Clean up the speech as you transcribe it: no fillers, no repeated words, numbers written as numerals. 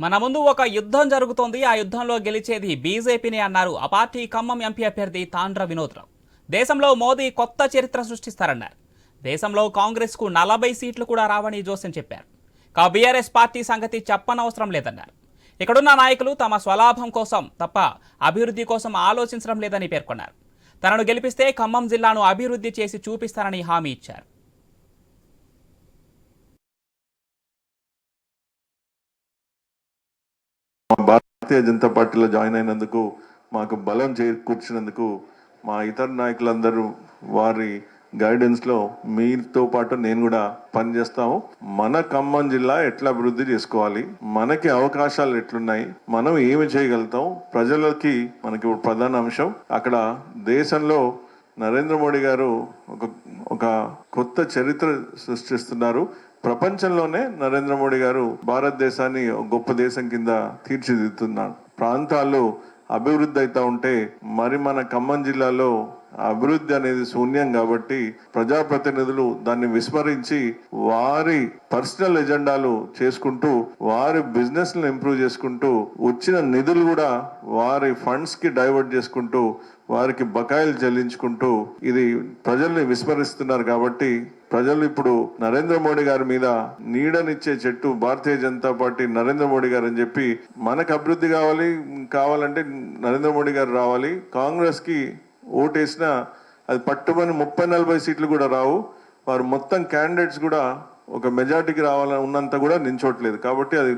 మన ముందు ఒక యుద్ధం జరుగుతోంది. ఆ యుద్ధంలో గెలిచేది బీజేపీని అన్నారు ఆ పార్టీ ఖమ్మం ఎంపీ అభ్యర్థి తాండ్ర వినోద్రావు. దేశంలో మోదీ కొత్త చరిత్ర సృష్టిస్తారన్నారు. దేశంలో కాంగ్రెస్ కు 40 సీట్లు కూడా రావని జోస్యం చెప్పారు. బీఆర్ఎస్ పార్టీ సంగతి చెప్పనవసరం లేదన్నారు. ఇక్కడున్న నాయకులు తమ స్వలాభం కోసం తప్ప అభివృద్ధి కోసం ఆలోచించడం లేదని పేర్కొన్నారు. తనను గెలిపిస్తే ఖమ్మం జిల్లాను అభివృద్ధి చేసి చూపిస్తానని హామీ ఇచ్చారు. భారతీయ జనతా పార్టీలో జాయిన్ అయినందుకు మాకు బలం చేకూర్చినందుకు మా ఇతర నాయకులందరూ వారి గైడెన్స్లో మీతో పాటు నేను కూడా పనిచేస్తాము. మన ఖమ్మం జిల్లా ఎట్లా అభివృద్ధి చేసుకోవాలి, మనకి అవకాశాలు ఎట్లున్నాయి, మనం ఏమి చేయగలుగుతాం, ప్రజలకి మనకి ప్రధాన అంశం. అక్కడ దేశంలో నరేంద్ర మోడీ గారు ఒక కొత్త చరిత్ర సృష్టిస్తున్నారు. ప్రపంచంలోనే నరేంద్ర మోడీ గారు భారతదేశాన్ని గొప్ప దేశం కింద తీర్చిదిద్దుతున్నారు. ప్రాంతాలు అభివృద్ధి అవుతా ఉంటే మరి మన ఖమ్మం జిల్లాలో అభివృద్ధి అనేది శూన్యం. కాబట్టి ప్రజాప్రతినిధులు దాన్ని విస్మరించి వారి పర్సనల్ ఎజెండాలు చేసుకుంటూ వారి బిజినెస్ ను ఇంప్రూవ్ చేసుకుంటూ వచ్చిన నిధులు కూడా వారి ఫండ్స్ కి డైవర్ట్ చేసుకుంటూ వారికి బకాయిలు చెల్లించుకుంటూ ఇది ప్రజల్ని విస్మరిస్తున్నారు. కాబట్టి ప్రజలు ఇప్పుడు నరేంద్ర మోడీ గారి మీద నీడనిచ్చే చెట్టు భారతీయ జనతా పార్టీ, నరేంద్ర మోడీ గారు అని చెప్పి మనకు అభివృద్ధి కావాలంటే నరేంద్ర మోడీ గారు రావాలి. కాంగ్రెస్ కి ఓటేసినా అది పట్టుమని 30-40 సీట్లు కూడా రావు. వారు మొత్తం క్యాండిడేట్స్ కూడా ఒక మెజార్టీకి రావాలని ఉన్నంత కూడా నించోట్లేదు. కాబట్టి అది